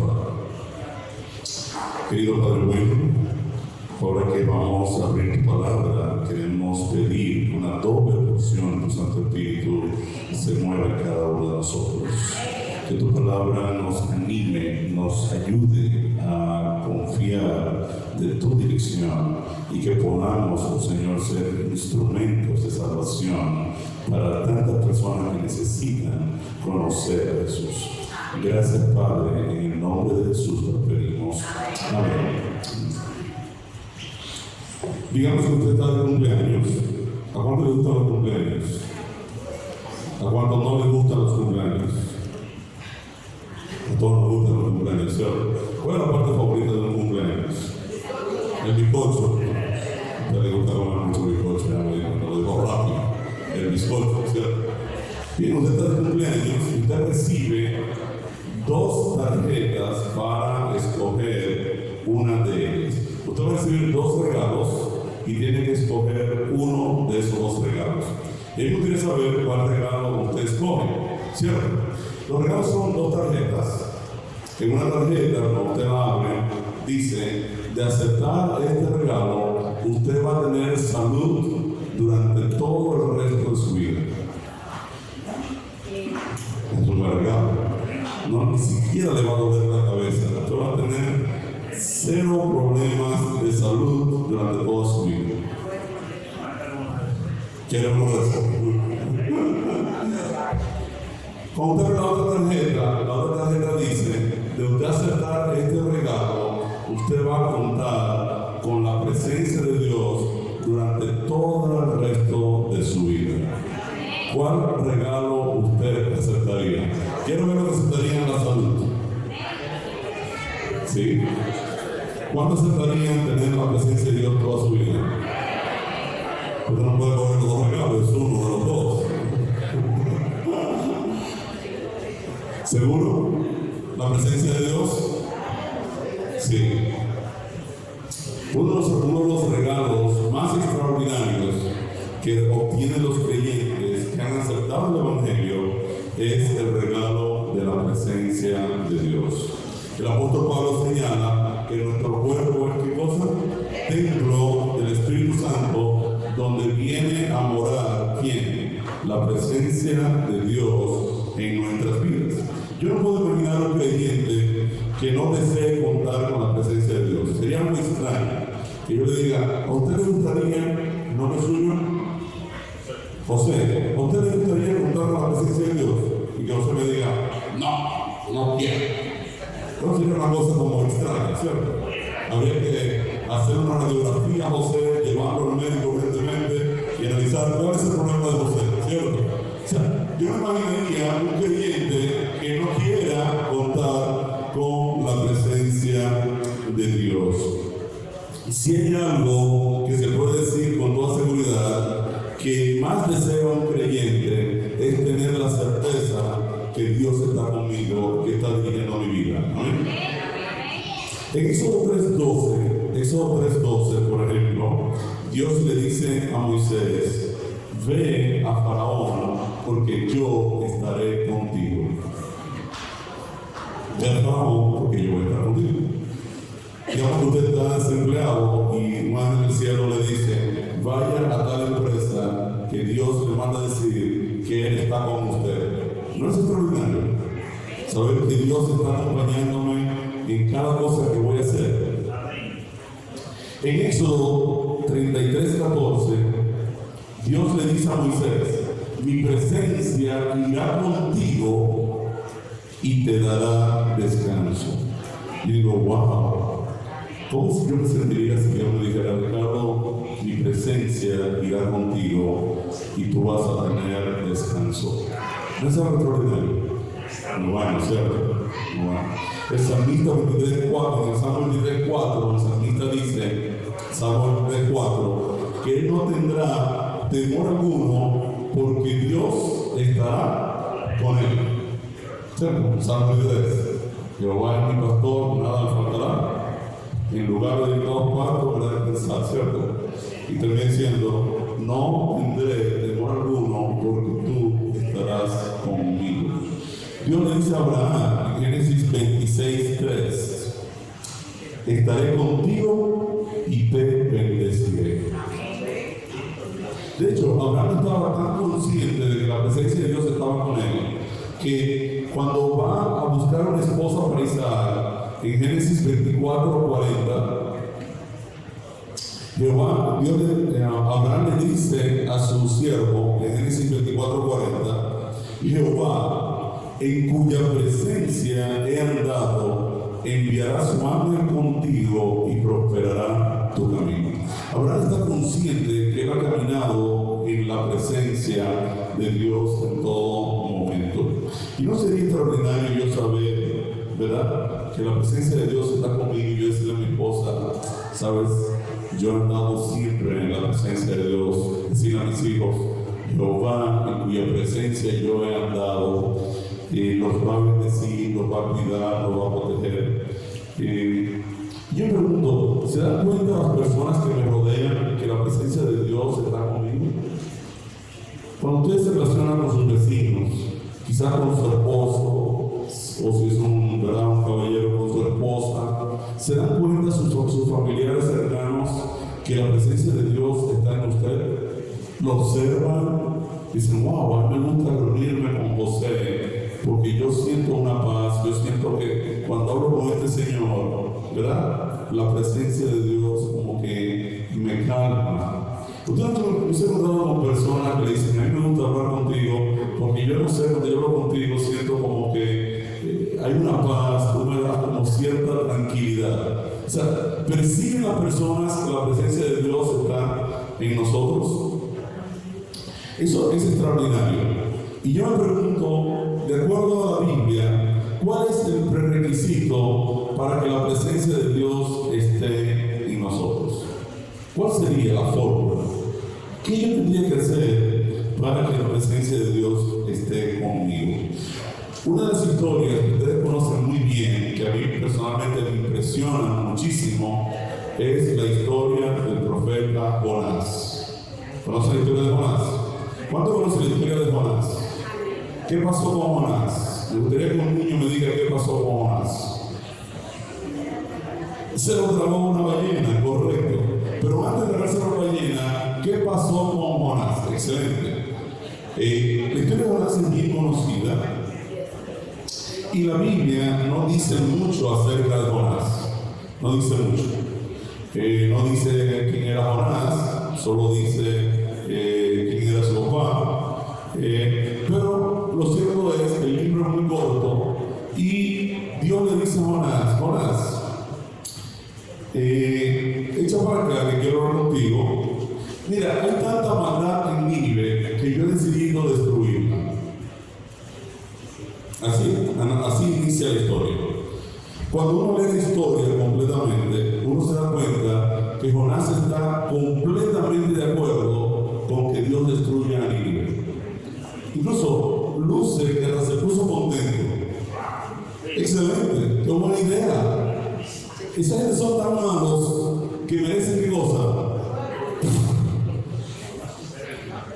palabra. Querido Padre bueno, ahora que vamos a abrir tu palabra, queremos pedir una doble porción de tu Santo Espíritu se mueva en cada uno de nosotros. Que tu palabra nos anime, nos ayude a confiar de tu dirección y que podamos, oh Señor, ser instrumentos de salvación para tantas personas que necesitan conocer a Jesús. Gracias, Padre, en el nombre de Jesús lo pedimos. Amén. Digamos que usted está de cumpleaños. ¿A cuánto le gustan los cumpleaños? ¿A cuánto no le gustan los cumpleaños? A todos nos gustan los cumpleaños, ¿cierto? ¿Cuál es la parte favorita de un cumpleaños? El bizcocho. A usted le gusta comer mucho bizcocho, ya lo digo rápido. El bizcocho, ¿cierto? Bien, usted está de cumpleaños y usted recibe 2 tarjetas para escoger una de ellas. Usted va a recibir 2 regalos y tiene que escoger uno de esos 2 regalos. Y uno quiere saber cuál regalo usted escoge, ¿cierto? Los regalos son 2 tarjetas. En una tarjeta, cuando usted la abre, dice: de aceptar este regalo, usted va a tener salud durante todo el resto de su vida. Es un regalo. No, ni siquiera le va a doler la cabeza. Usted va a tener 0 problemas de salud durante toda su vida. Queremos eso. Cuando usted ve la otra tarjeta dice: de usted aceptar este regalo, usted va a contar con la presencia de Dios durante todo el resto de su vida. ¿Cuál regalo usted aceptaría? Quiero ver lo que aceptarían la salud. ¿Sí? ¿Cuánto aceptarían tener la presencia de Dios toda su vida? Usted no puede coger los 2 regalos, es uno de los 2. ¿Seguro? ¿La presencia de Dios? Sí. Uno de los regalos más extraordinarios que obtienen los creyentes que han aceptado el Evangelio es el regalo de la presencia de Dios. El apóstol Pablo señala que nuestro cuerpo es, ¿qué cosa? Templo del Espíritu Santo, donde viene a morar, ¿quién? La presencia de Dios en nuestras vidas. Yo no puedo imaginar a un creyente que no desee contar con la presencia de Dios. Sería muy extraño que yo le diga: ¿a usted le gustaría, no me suyo? José, ¿a usted le gustaría contar con la presencia de Dios? Y que José me diga: no quiero. Entonces sería una cosa como extraña, ¿cierto? Habría que hacer una radiografía a José, llevarlo al médico urgentemente y analizar cuál es el problema de José, ¿cierto? O sea, yo me imaginaría un creyente que no quiera contar con la presencia de Dios. Si hay algo que se puede decir con toda seguridad, que más desea un creyente es tener la certeza que Dios está conmigo, que está dirigiendo mi vida. ¿No? En Éxodo 3:12, por ejemplo, Dios le dice a Moisés: ve a Faraón, porque yo estaré contigo. Ve a Faraón, porque yo voy a estar contigo. Digamos que usted está desempleado y un ángel del cielo le dice: vaya a tal empresa, que Dios le manda a decir que Él está con usted. ¿No es extraordinario saber que Dios está acompañándome en cada cosa que voy a hacer? En Éxodo 33:14, Dios le dice a Moisés: mi presencia irá contigo y te dará descanso. Y digo: wow, ¿cómo si yo me sentiría si Dios me dijera: Ricardo, mi presencia irá contigo y tú vas a tener descanso? ¿No es algo extraordinario? No bueno, ¿cierto? No bueno. El Salmista 23:4, en el Salmo 23:4, el Salmista dice, Salmo 23:4, que él no tendrá temor alguno porque Dios estará con él. ¿Cierto? Salmo 23. Jehová es mi pastor, nada me faltará. En lugar de todos partos, me da descansar, ¿cierto? Y termina diciendo: no tendré temor alguno porque tú estarás conmigo. Dios le dice a Abraham Génesis 26:3. Estaré contigo y te bendeciré. De hecho, Abraham estaba tan consciente de que la presencia de Dios estaba con él, que cuando va a buscar una esposa para Isaac, en Génesis 24:40, Abraham le dice a su siervo, en Génesis 24:40, Jehová, en cuya presencia he andado, enviará su ángel contigo y prosperará tu camino. Abraham está consciente que él ha caminado en la presencia de Dios en todo momento. Y no sería extraordinario yo saber, ¿verdad?, que la presencia de Dios está conmigo y yo decirle a mi esposa, ¿sabes? Yo he andado siempre en la presencia de Dios. Decirle a mis hijos, Jehová, en cuya presencia yo he andado, los va a bendecir, los va a cuidar, los va a proteger. Yo me pregunto, ¿se dan cuenta las personas que me rodean que la presencia de Dios está conmigo? Cuando ustedes se relacionan con sus vecinos, quizás con su esposo, o si es un caballero con su esposa, ¿se dan cuenta sus familiares cercanos que la presencia de Dios está en usted? Lo observan, dicen, wow, a mí me gusta reunirme con José, porque yo siento una paz, yo siento que cuando hablo con este Señor, ¿verdad?, la presencia de Dios como que me calma. Ustedes no se encontrado con personas que le dicen, a mí me gusta hablar contigo, porque yo no sé, cuando yo hablo contigo siento como que hay una paz, tú me das como cierta tranquilidad. O sea, ¿perciben las personas que la presencia de Dios está en nosotros? Eso es extraordinario. Y yo me pregunto, de acuerdo a la Biblia, ¿cuál es el prerequisito para que la presencia de Dios esté en nosotros? ¿Cuál sería la fórmula? ¿Qué yo tendría que hacer para que la presencia de Dios esté conmigo? Una de las historias que ustedes conocen muy bien, que a mí personalmente me impresiona muchísimo, es la historia del profeta Jonás. ¿Conocen la historia de Jonás? ¿Cuántos conocen la historia de Jonás? ¿Qué pasó con Jonás? Me gustaría que un niño me diga qué pasó con Jonás. Se lo tragó una ballena, correcto. Pero antes de tragarse la ballena, ¿qué pasó con Jonás? Excelente. La historia de Jonás es bien conocida. Y la Biblia no dice mucho acerca de Jonás. No dice mucho. No dice quién era Jonás, solo dice quién era su papá. Pero lo cierto es que el libro es muy corto y Dios le dice a Jonás, echa para acá que quiero hablar contigo. Mira, hay tanta maldad en Nínive que yo he decidido destruirla. Así inicia la historia. Cuando uno lee la historia completamente, uno se da cuenta que Jonás está completamente de acuerdo con que Dios destruya a Nínive. Incluso luce que hasta se puso contento. Excelente, qué buena idea. Esa gente son tan malos que merecen qué cosa.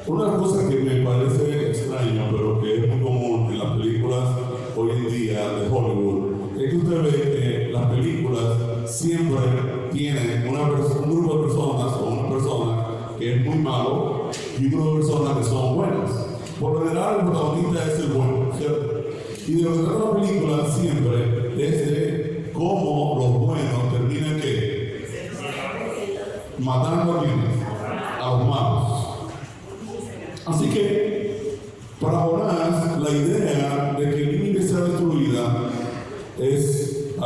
Una de las cosas que me parece extraño, pero que es muy común en las películas hoy en día de Hollywood, es que usted ve que las películas siempre tienen un grupo de personas o una persona que es muy malo y un grupo de personas que son buenas. Por lo general, el protagonista es el bueno, ¿cierto? Y de lo que trata la película siempre es de cómo los buenos terminan ¿qué? Matando a los malos. Así que, para Jonás, la idea de que Nínive sea destruida es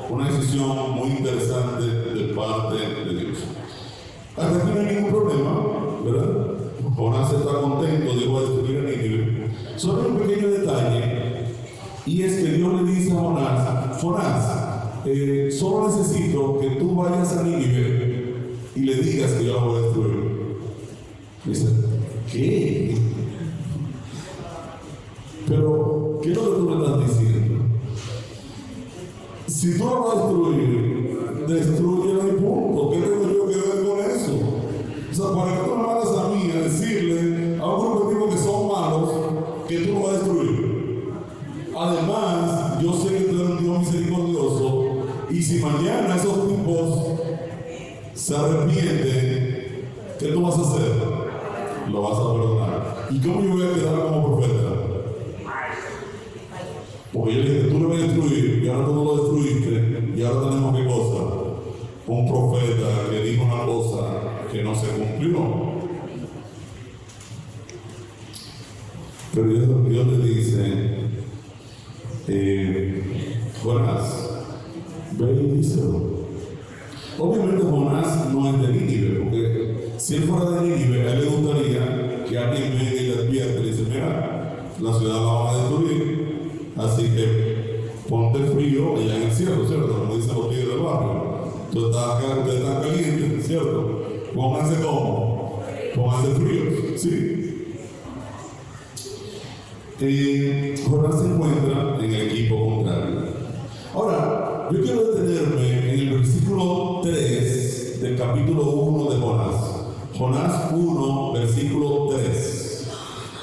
una decisión muy interesante de parte de Dios. Hasta aquí no hay ningún problema, ¿verdad? Jonás está contento de destruir a Nínive. Solo hay un pequeño detalle, y es que Dios le dice a Jonás, solo necesito que tú vayas a Nínive y le digas que yo la voy a destruir. Dice, ¿qué? Pero, ¿qué es lo que tú me estás diciendo? Si tú la vas a destruir, destruyela y punto. ¿Qué tengo yo que ver con eso? O sea, para que tú me mandas a mí a decirle a un grupo de tipos que son malos que tú lo vas a destruir. Además, si mañana esos tipos se arrepienten, ¿qué tú vas a hacer? Lo vas a perdonar. ¿Y cómo yo voy a quedar como profeta? Porque yo le dije, tú lo vas a destruir y ahora tú no lo destruiste y ahora tenemos qué cosa. Un profeta que dijo una cosa que no se cumplió. Pero Dios le dice, Jonás, ve y díselo. Obviamente Jonás no es de Nínive, porque si él fuera de Nínive, a él le gustaría que alguien venga y le advierte y le dice, mira, la ciudad la van a destruir, así que ponte frío allá en el cielo, ¿cierto? Como dicen los tigres del barrio. Tú estás caliente, ¿cierto? Pónganse cómo, pónganse fríos, ¿sí? Jonás se encuentra en el equipo contrario. Ahora, yo quiero detenerme en el versículo 3 del capítulo 1 de Jonás. Jonás 1, versículo 3.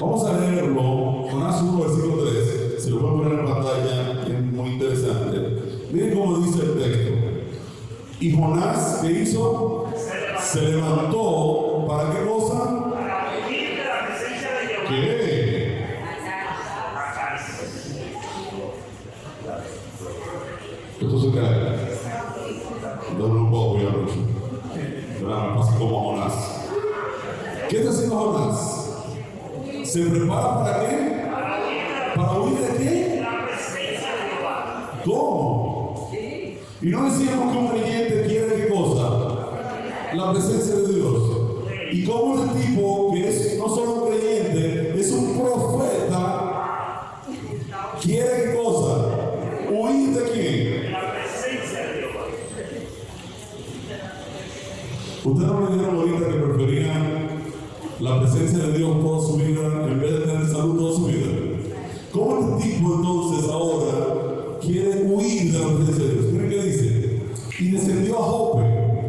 Vamos a leerlo. Jonás 1, versículo 3. Se lo voy a poner en pantalla, es muy interesante. Miren cómo dice el texto. Y Jonás, ¿qué hizo? Se levantó, ¿para qué cosa? Para huir de la presencia de Jehová. ¿Qué? Esto se cae. Dame un poco, ya lo me pasa como Jonás. ¿Qué está haciendo Jonás? ¿Se prepara para qué? ¿Para huir de qué? La presencia de Jehová. ¿Cómo? Y no decíamos que un creyente quiere qué cosa. La presencia de Dios. Y como este tipo, que es no solo un creyente, es un profeta, quiere qué cosa. ¿Huir de quién? La presencia de Jehová. ¿Ustedes no me dijeron ahorita que preferían la presencia de Dios toda su vida en vez de tener salud toda su vida? ¿Cómo este tipo entonces ahora quiere huir de la presencia de Dios? Miren qué dice. Y descendió a Jope.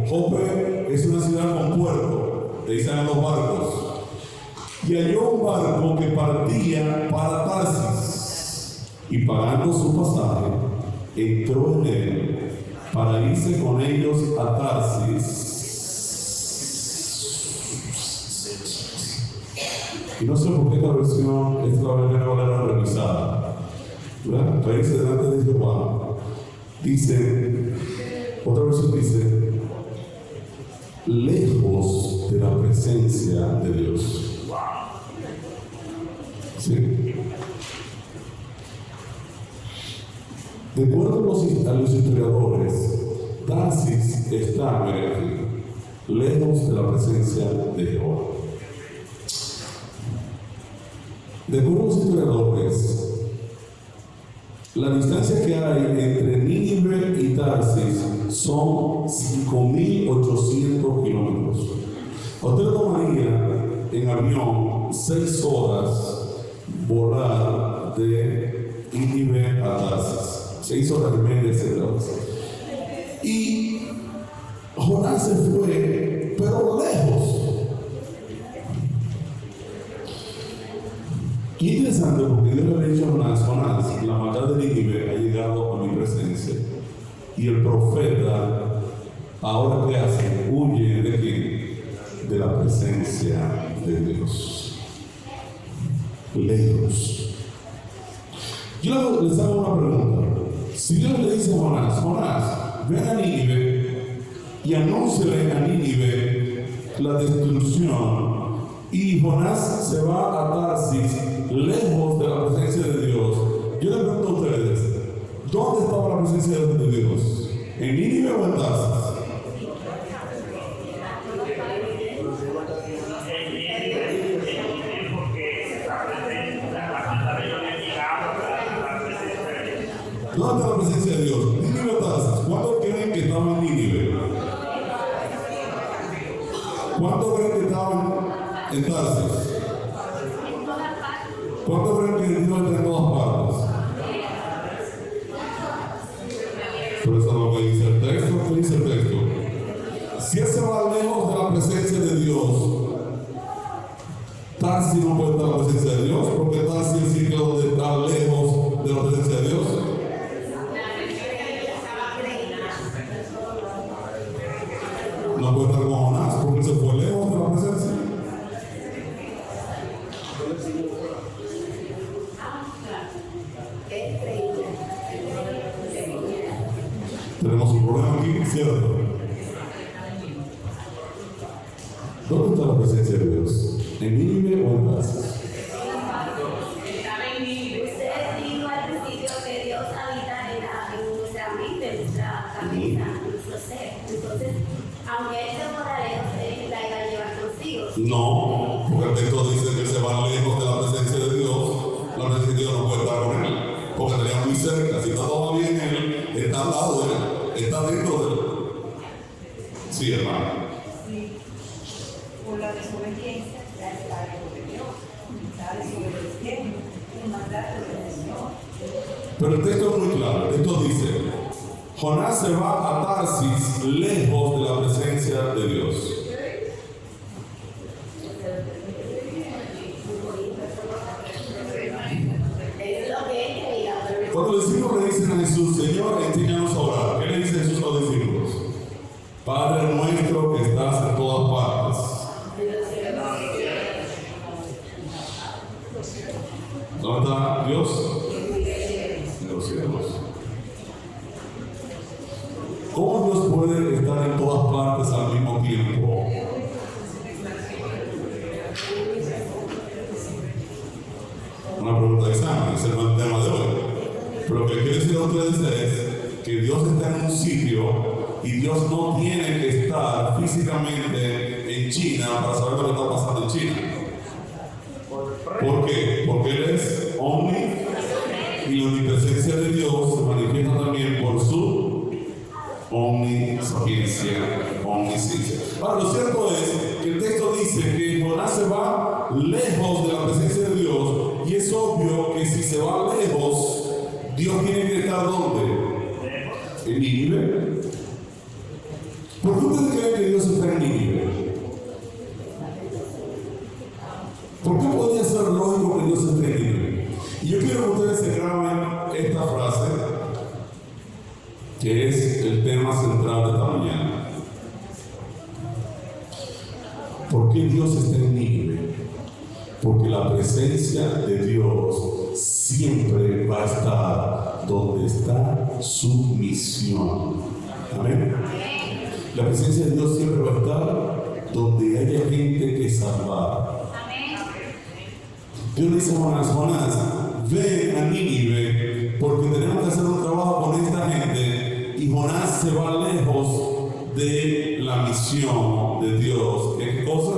Jope es una ciudad con puerto. Te dicen a los barcos. Y halló un barco que partía para Tarsis. Y pagando su pasaje, entró en él para irse con ellos a Tarsis. Y no sé por qué esta versión es la Valera revisada. ¿Verdad? Para irse delante de Jehová. Dice, otra versión dice, lejos de la presencia de Dios. ¿Sí? De acuerdo a los historiadores, Tarsis está, lejos de la presencia de Jehová. De acuerdo a los historiadores, la distancia que hay entre Nínive y Tarsis son 5.800 kilómetros. A usted le tomaría en avión 6 horas volar de Nínive a Tarsis. 6 horas y media, etc. Y Jonás se fue, pero lejos. Y interesante porque Dios le había dicho a Jonás, la maldad de Nínive ha llegado a mi presencia. Y el profeta, ahora ¿qué hace? Huye de quién? De la presencia de Dios. Lejos. Yo les hago una pregunta. Si Dios le dice a Jonás, ven a Nínive y anúnciale a Nínive la destrucción, y Jonás se va a Tarsis, lejos de la presencia de Dios, yo les pregunto a ustedes, ¿dónde estaba la presencia de Dios? ¿En Nínive o en Tarsis? ¿Dónde está la presencia de Dios? Nínive o Tarsis. ¿Cuántos creen que estaban en Nínive? ¿Cuántos creen que estaban en Tarsis? ¿Cuántos creen que Dios está en todas partes? Por eso es lo que dice el texto. ¿Qué dice el texto? Si él se va lejos de la presencia de Dios, Tarsis no puede estar en la presencia de Dios, porque Tarsis es el sitio donde está lejos de la presencia de Dios. no puede estar con Jonás porque él se fue lejos de la presencia. Tenemos un problema aquí, ¿cierto? ¿Dónde está la presencia de Dios? ¿En Nínive o en Tarsis? Usted dijo al principio que Dios habita en nuestra mente, en nuestra cabeza, en nuestro ser. Entonces, aunque Él se fuera lejos, Él la iba a llevar consigo. No, porque el texto dice que él se va lejos de la presencia de Dios. La presencia de Dios no puede estar con él, porque estaría muy cerca. Si está todavía en él, está al lado de él, está dentro de él. Sí, hermano. Por la desobediencia, ya está lejos de Dios. Está desobedeciendo el mandato del Señor. Pero el texto es muy claro. El texto dice: Jonás se va a Tarsis lejos de la presencia de Dios. Es lo que Él creía, pero Cuando los discípulos le dicen a Jesús: Señor, enséñanos a orar, ¿qué le dice Jesús a los discípulos? Padre nuestro que estás en todas partes. ¿Dónde está Dios? En los cielos. ¿Cómo Dios puede estar en todas partes al mismo tiempo? Una pregunta de examen, ese no es el tema de hoy. Pero lo que quiero decir a ustedes es que Dios está en un sitio y Dios no tiene que estar físicamente en China para saber lo que está pasando en China. ¿Por qué? Porque Él es omni y la omnipresencia de Dios se manifiesta también por su omnisapiencia, omnisciencia. Ahora, lo cierto es que el texto dice que Jonás se va lejos de la presencia de Dios, y es obvio que si se va lejos, Dios tiene que estar ¿dónde? En Nínive. ¿Por qué ustedes creen que Dios está en Nínive? ¿Por qué podría ser lógico que Dios esté en Nínive? Y yo quiero que ustedes se graben esta frase, que es el tema central de esta mañana. ¿Por qué Dios está en Nínive? Porque la presencia de Dios siempre va a estar donde está su misión. Amén. La presencia de Dios siempre va a estar donde haya gente que salvar. Dios le dice a Jonás: Jonás, ven a Nínive porque tenemos que hacer un trabajo con esta gente. Y Jonás se va lejos de la misión de Dios. ¿Qué cosa?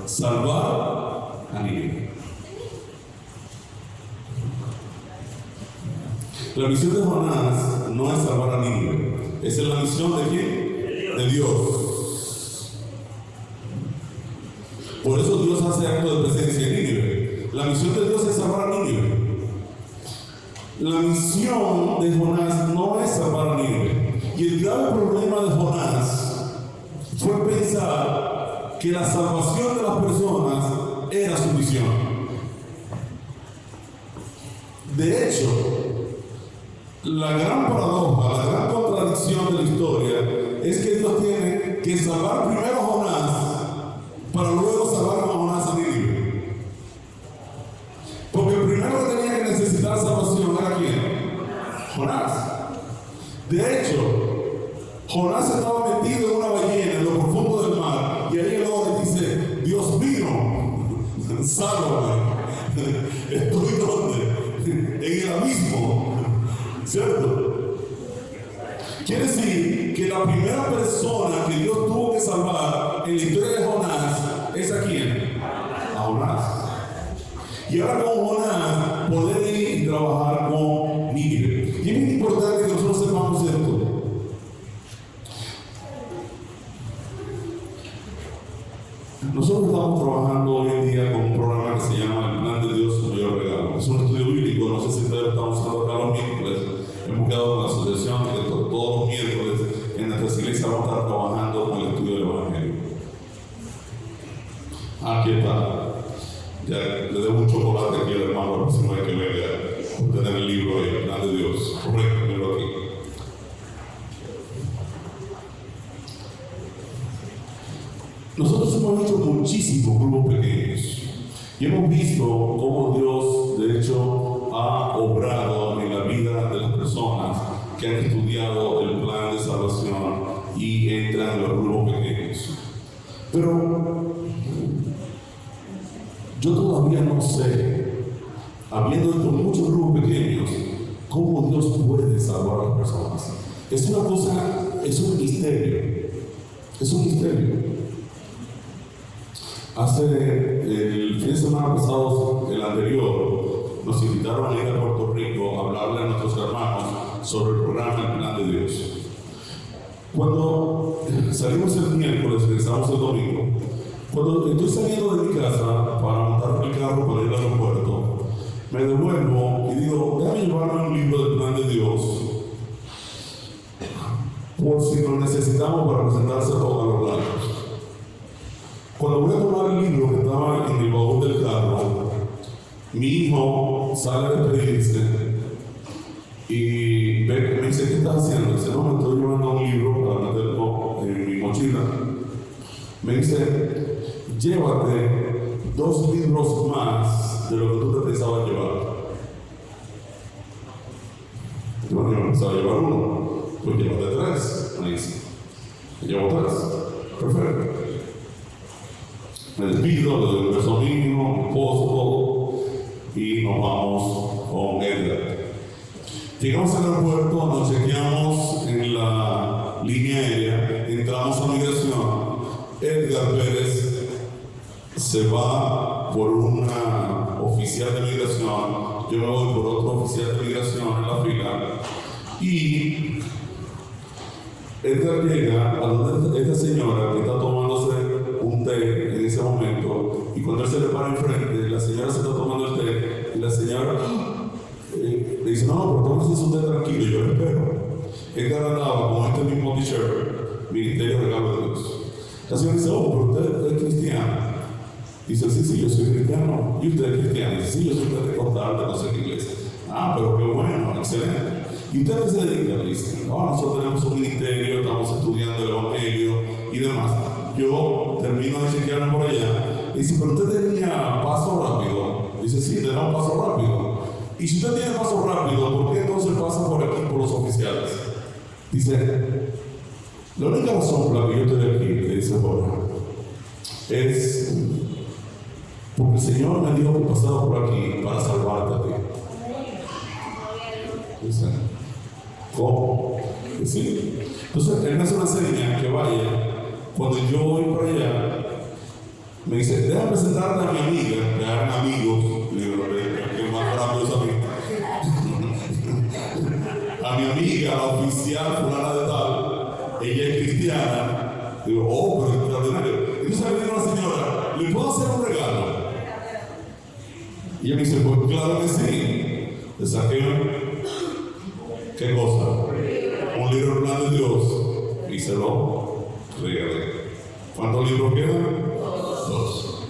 Salvar a Nínive. La misión de Jonás no es salvar a Nínive. Esa es la misión de quién? De Dios. Por eso Dios hace acto de presencia en Nínive. La misión de Dios es salvar a Nínive. La misión de Jonás no es salvar a Nínive. Y el grave problema de Jonás fue pensar que la salvación de las personas era su misión. De hecho, la gran paradoja, la gran contradicción de la historia es que Dios tiene que salvar primero a Jonás para luego salvar a Jonás a Nínive. Porque el primero que tenía que necesitar salvación era ¿quién? Jonás. De hecho, Jonás estaba metido en una ballena en lo profundo del mar, y ahí el hombre dice: Dios mío, sálvame. ¿Estoy donde? En el abismo. ¿Cierto? Quiere decir que la primera persona que Dios tuvo que salvar en la historia de Jonás es ¿a quién? A Jonás. Y ahora con Jonás poder ir y trabajar con Nínive. Y es muy importante que nosotros sepamos esto. Nosotros estamos trabajando hoy en día con un programa que se llama El Plan de Dios, su mayor regalo. Es un estudio bíblico, no sé si ustedes están usando acá los miércoles. Hemos quedado con la asociación que todos los miércoles en nuestras iglesias vamos a estar trabajando con el estudio del Evangelio. Aquí está. Ya le debo un chocolate aquí al hermano, la próxima vez que venga, tener el libro ahí, El Plan de Dios. Correcto, míralo aquí. Nosotros hemos hecho muchísimos grupos pequeños y hemos visto cómo Dios, de hecho, ha obrado en la vida de las personas que han estudiado el plan de salvación y entran en los grupos pequeños. Pero yo todavía no sé, habiendo hecho muchos grupos pequeños, cómo Dios puede salvar a las personas. Es una cosa, es un misterio. Es un misterio. El fin de semana pasado, el anterior, nos invitaron a ir a Puerto Rico a hablarle a nuestros hermanos sobre el programa El Plan de Dios. Cuando salimos el miércoles, regresamos el domingo, cuando estoy saliendo de mi casa para montar el carro para ir al aeropuerto, me devuelvo y digo, déjame llevarme un libro del Plan de Dios, por si lo necesitamos para presentárselo a los lados. Cuando voy a tomar el libro que estaba en el baúl del carro, mi hijo sale a despedirse y me dice, ¿qué estás haciendo? Dice, no, me estoy llevando un libro para meterlo en mi mochila. Me dice, llévate 2 libros más de lo que tú te pensabas llevar. Yo me pensaba llevar 1, pues llévate 3. Me dice, llevo 3. Perfecto. Me despido, le doy un beso a mi hijo, a mi esposo, todo, y nos vamos con Edgar. Llegamos al aeropuerto, nos chequeamos en la línea aérea, entramos a migración. Edgar Pérez se va por una oficial de migración, yo me voy por otro oficial de migración en la fila, y Edgar llega a donde esta señora que está tomándose un té en ese momento, y cuando él se le para enfrente, la señora se está tomando el té, y la señora le dice, no, pero tómese su té tranquilo, yo le espero. Edgar andaba con este mismo t-shirt, Ministerio Regalo de Dios. La señora dice, oh, pero usted es cristiano. Dice, sí, yo soy cristiano. ¿Y usted es cristiano? Dice, sí, yo soy pentecostal de no sé qué iglesia. Ah, pero qué bueno, excelente. ¿Y usted qué se dedica? Le dice, no, nosotros tenemos un ministerio, estamos estudiando el Evangelio y demás. Yo termino de chequearme por allá. Y dice, pero usted tenía paso rápido. Dice, sí, tenemos paso rápido. Y si usted tiene paso rápido, ¿por qué entonces pasa por aquí por los oficiales? Dice, la única razón por la que yo estoy aquí, le dice Jorge, es porque el Señor me dijo que pasara por aquí para salvarte a ti. Dice, ¿cómo? Sí. Entonces, él me hace una seña que vaya. Cuando yo voy para allá, me dice, déjame presentarte a mi amiga, que eran amigos, que más rápido es a mí. A mi amiga, la oficial fulana de tal, ella es cristiana. Digo, oh, pero es extraordinario. Entonces le digo a la señora, ¿le puedo hacer un regalo? Y ella me dice, pues claro que sí. Le saqué, ¿qué cosa? Un libro del Plan de Dios. Y se lo regalé. ¿Cuántos libros quedan? 2.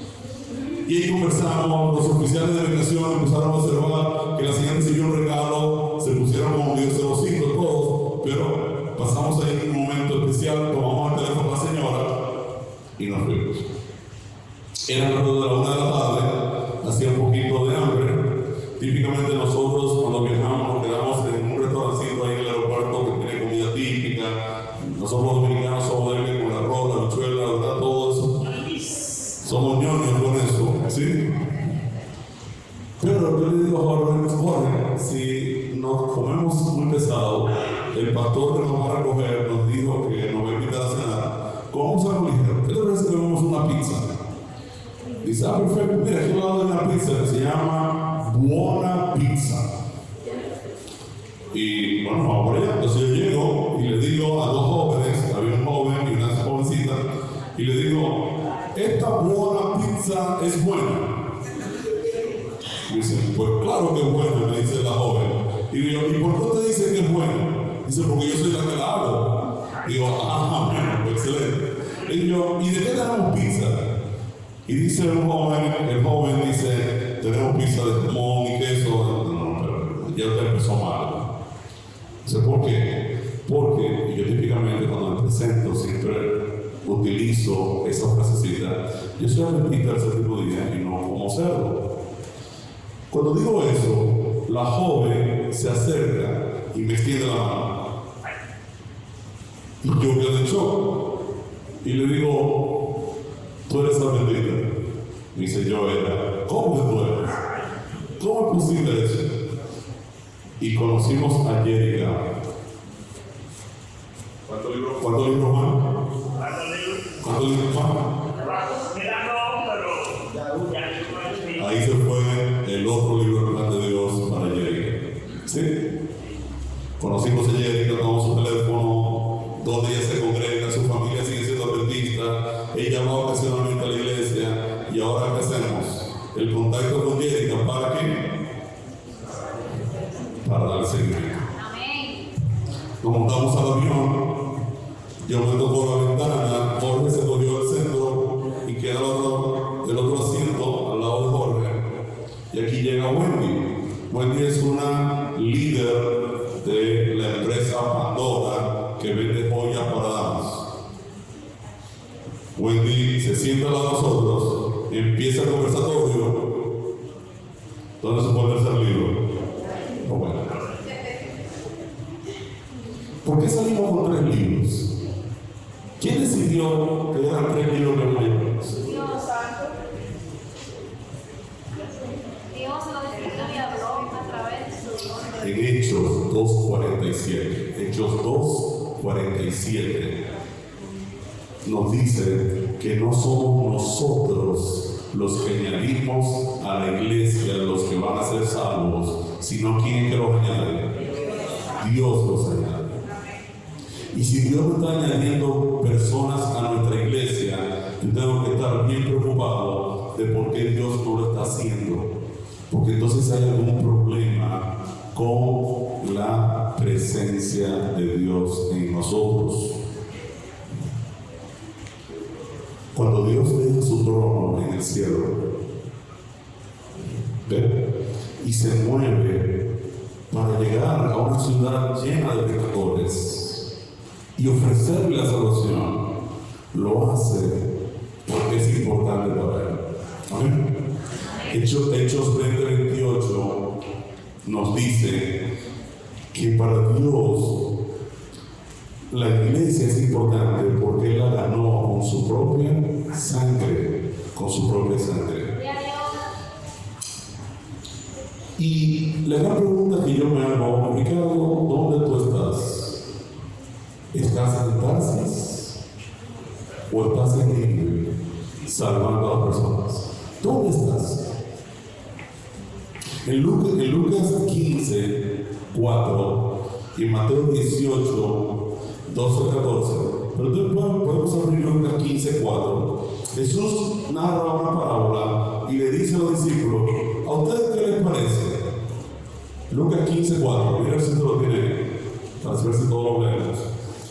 Y ahí conversamos, los oficiales de migración empezaron a observar que la señora recibió un regalo, se pusieron como medio celositos todos, pero pasamos ahí un momento especial, tomamos el teléfono a la señora y nos fuimos. Era alrededor de la 1 de la tarde, hacía un poquito de hambre. Típicamente nosotros cuando viajamos nos quedamos en un restaurancito ahí en el aeropuerto que tiene comida típica. Nosotros los dominicanos somos débiles con el arroz, la habichuela, la verdad, todo eso. Somos ñoños con eso, ¿sí? Pero yo le digo a Jorge, si nos comemos muy pesado, el pastor que nos va a recoger nos dijo que nos va a invitar a cenar, comamos algo ligero. ¿Qué le parece que comemos una pizza? Dice, ah, perfecto, mira, aquí al lado de una pizza que se llama Buona Pizza. Y bueno, vamos por allá. Entonces yo llego y le digo a 2 jóvenes, había un joven y una jovencita, y le digo, esta Buona Pizza es buena. Y dice, pues claro que es buena, me dice la joven. Y digo, ¿y por qué usted dice que es buena? Dice, porque yo soy la que la hago. Digo, ah, bueno, pues excelente. Y digo, ¿y de qué tenemos pizza? Y dice el joven dice, tenemos pizza de jamón y queso. No, pero ya usted empezó mal. Dice, ¿por qué? Porque yo típicamente cuando me presento siempre utilizo esa frasecita, yo soy adventista del séptimo día y no como cerdo. Cuando digo eso, la joven se acerca y me extiende la mano. Y yo quedo en shock. Y le digo, tú eres adventista. Me dice, yo era. ¿Cómo que tú eres? ¿Cómo es posible eso? Y conocimos a Jerica. ¿Cuántos libros van? ¿Cuántos libros van? Mira, no, pero ya no. Ahí se fue el otro libro del plan de Dios para Jerica. ¿Sí? Conocimos a Jerica, tomamos su teléfono, donde ella se congrega, su familia sigue siendo adventista, ella va ocasionalmente a la iglesia, y ahora ¿qué hacemos? El contacto con Jerica, ¿para qué? Para dar seguimiento. Nos montamos al avión, yo me tocó la ventana, Jorge se cogió el centro y queda el otro asiento al lado de Jorge. Y aquí llega Wendy. Wendy es una líder de la empresa Pandora que vende joyas para damas. Wendy se sienta al lado de nosotros, empieza el conversatorio. ¿Dónde se pone el tercer libro? Oh, bueno. ¿Por qué salimos con 3 libros? ¿Quién decidió que eran 3 libros que mayores? Dios santo. Dios lo escribió y habló a través de su Dios. En Hechos 2:47. Hechos 2:47 nos dice que no somos nosotros los que añadimos a la iglesia los que van a ser salvos, sino ¿quién que los añade? Dios los añade. Y si Dios no está añadiendo personas a nuestra iglesia, yo tengo que estar bien preocupado de por qué Dios no lo está haciendo. Porque entonces hay algún problema con la presencia de Dios en nosotros. Cuando Dios deja su trono en el cielo, ¿ve? Y se mueve para llegar a una ciudad llena de pecadores y ofrecerle la salvación, lo hace porque es importante para él. Amén. Hechos 20:28 nos dice que para Dios la iglesia es importante porque Él la ganó con su propia sangre, Y la gran pregunta que yo me hago, Ricardo, ¿dónde tú estás? ¿Estás en Tarsis? ¿O estás en Nínive salvando a las personas? ¿Dónde estás? En Lucas 15:4 y Mateo 18:12-14. Pero podemos abrir Lucas 15:4. Jesús narra una parábola y le dice a los discípulos, ¿a ustedes qué les parece? Lucas 15:4, mira si tú lo tienes, para ver si todos lo leemos.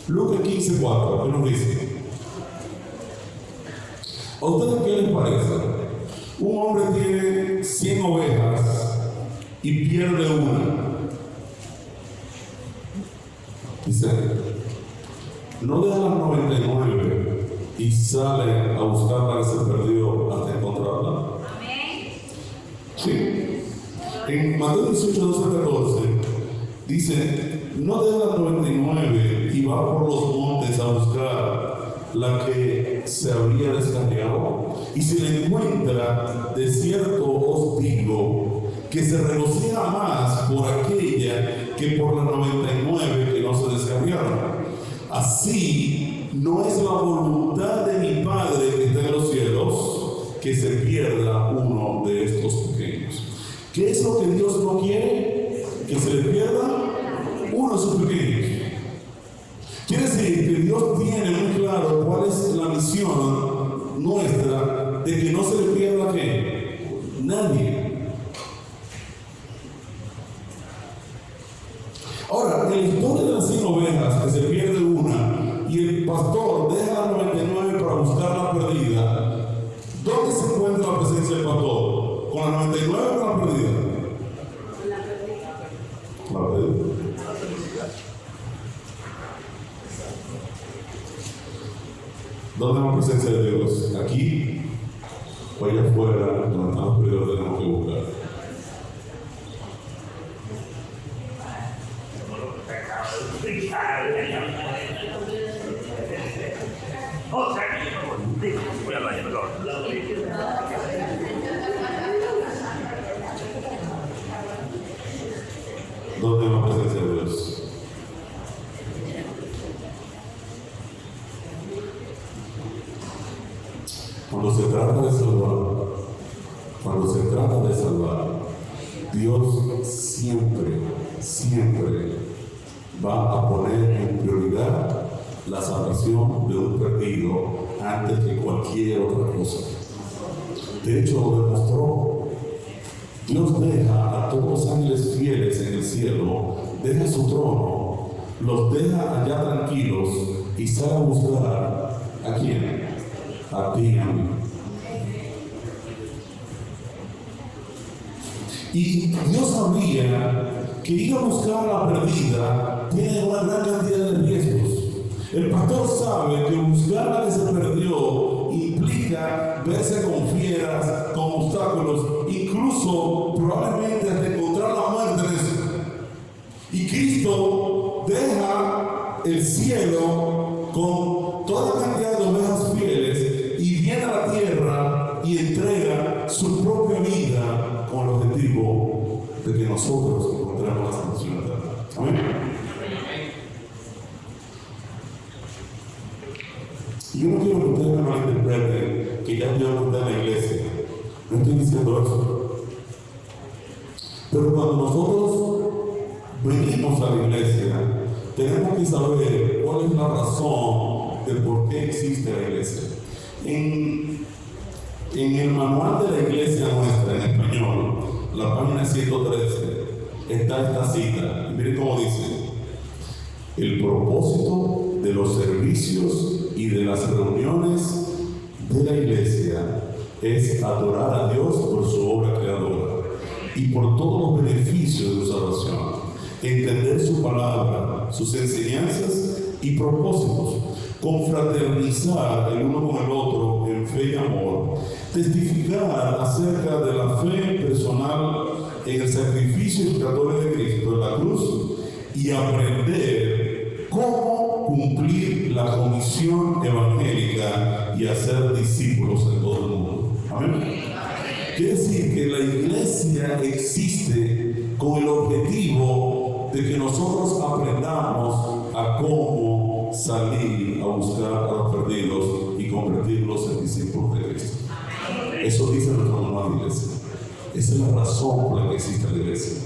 Lucas 15:4, ¿qué nos dice? ¿A ustedes qué les parece? Un hombre tiene 100 ovejas y pierde una. Dice, no deja las 99 y sale a buscar la que se perdió hasta encontrarla. Amén. Sí. En Mateo 18:12-14 dice, no deja las 99 y va por los montes a buscar la que se habría descarriado. Y si la encuentra, de cierto os digo que se regocija más por aquella que por las 99 que no se descarriaron. Así no es la voluntad de mi Padre que está en los cielos que se pierda uno de estos pequeños. ¿Qué es lo que Dios no quiere? Que se le pierda uno de sus pequeños. Quiere decir que Dios tiene muy claro cuál es la misión nuestra de que no se le pierda ¿qué? Nadie. Ahora, en la historia de las 100 ovejas que se pierde una y el pastor deja las 99 para buscar la perdida, ¿dónde se encuentra la presencia del pastor? ¿Con las 99 o con la perdida? La perdida. ¿Dónde hay la presencia de Dios? ¿Aquí o allá afuera, donde están los perdidos, tenemos que buscar? Oh, voy a hablar, perdón. ¿Dónde hay la presencia de Dios? Cuando se trata de salvar, Dios siempre va a poner en prioridad la salvación de un perdido antes que cualquier otra cosa. De hecho, lo demostró. Dios deja a todos los ángeles fieles en el cielo, deja su trono, los deja allá tranquilos y sale a buscar ¿a quién? A ti y a mí. Y Dios sabía que ir a buscar a la perdida tiene una gran cantidad de riesgos. El pastor sabe que buscar a la que se perdió implica verse con fieras, con obstáculos, incluso probablemente hasta encontrar la muerte en eso. Y Cristo deja el cielo con toda cantidad de ovejas fieles y viene a la tierra y entrega su propia vida con el objetivo de que nosotros encontremos la salvación eterna. Amén. Yo no quiero que ustedes me malinterpreten que ya yo no en la iglesia. No estoy diciendo eso. Pero cuando nosotros venimos a la iglesia, tenemos que saber cuál es la razón de por qué existe la iglesia. En el manual de la iglesia nuestra, en español, la página 113, está esta cita. Y miren cómo dice: el propósito de los servicios y de las reuniones de la iglesia es adorar a Dios por su obra creadora y por todos los beneficios de su salvación, entender su palabra, sus enseñanzas y propósitos, confraternizar el uno con el otro en fe y amor, testificar acerca de la fe personal en el sacrificio expiatorio de Cristo en la cruz y aprender cómo cumplir la comisión evangélica y hacer discípulos en todo el mundo. Amén. Quiere decir que la iglesia existe con el objetivo de que nosotros aprendamos a cómo salir a buscar a los perdidos y convertirlos en discípulos de Cristo. Eso dice nuestra nueva iglesia. Esa es la razón por la que existe la iglesia.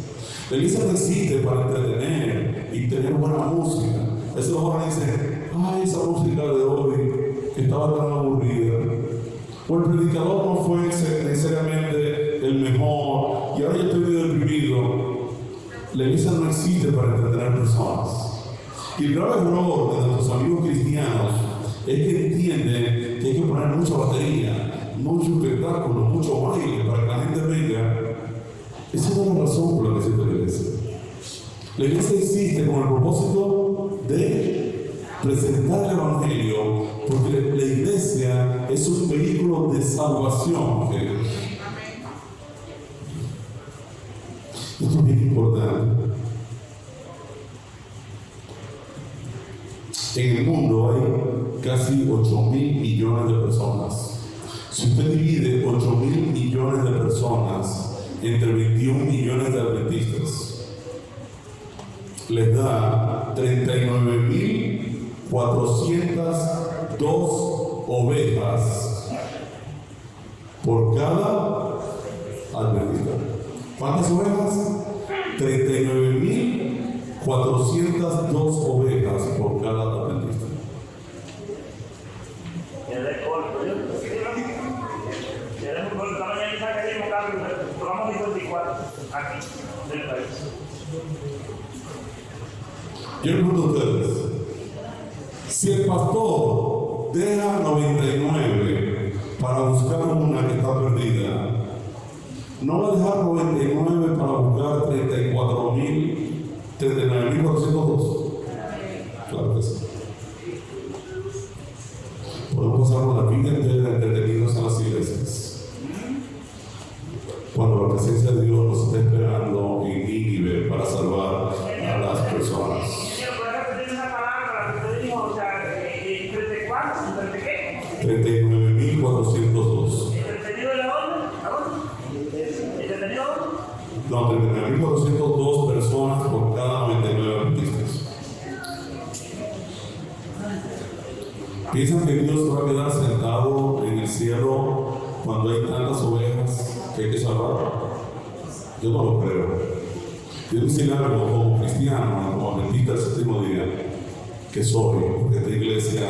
La iglesia no existe para entretener y tener buena música. Eso los jóvenes dicen: ay, esa música de hoy que estaba tan aburrida. O el predicador no fue necesariamente el mejor y ahora yo estoy deprimido. La iglesia no existe para entretener personas. Y el grave error de nuestros amigos cristianos es que entienden que hay que poner mucha batería, mucho espectáculo, mucho baile para que la gente venga. Esa es la razón por la que existe la iglesia. La iglesia existe con el propósito de presentar el evangelio, porque la iglesia es un vehículo de salvación. Esto es bien importante. En el mundo hay casi 8.000 millones de personas. Si usted divide 8.000 millones de personas entre 21 millones de adventistas, les da 39.402 ovejas por cada adventista. ¿Cuántas ovejas? 39.402 ovejas por cada adventista. Yo les pregunto a ustedes, si el pastor deja 99 para buscar una que está perdida, ¿no va a dejar 99 para buscar 39.402? Claro que sí. Podemos pasamos la vida entera entretenidos en las iglesias, cuando la presencia de Dios nos está esperando en Nínive para salvar a las personas. Señor, ¿puedes repetir una palabra que usted dijo? O sea, ¿entre cuántos? ¿Entre qué? 39.402. ¿Entretenido de dónde? ¿Entretenido dónde? No, 39.402 personas por cada 99 artistas. ¿Piensan que Dios va a quedar sentado en el cielo cuando hay tantas ovejas que hay que salvar? Yo no lo creo. Quiero decir algo como cristiano, como adventista del séptimo día, que soy, porque esta iglesia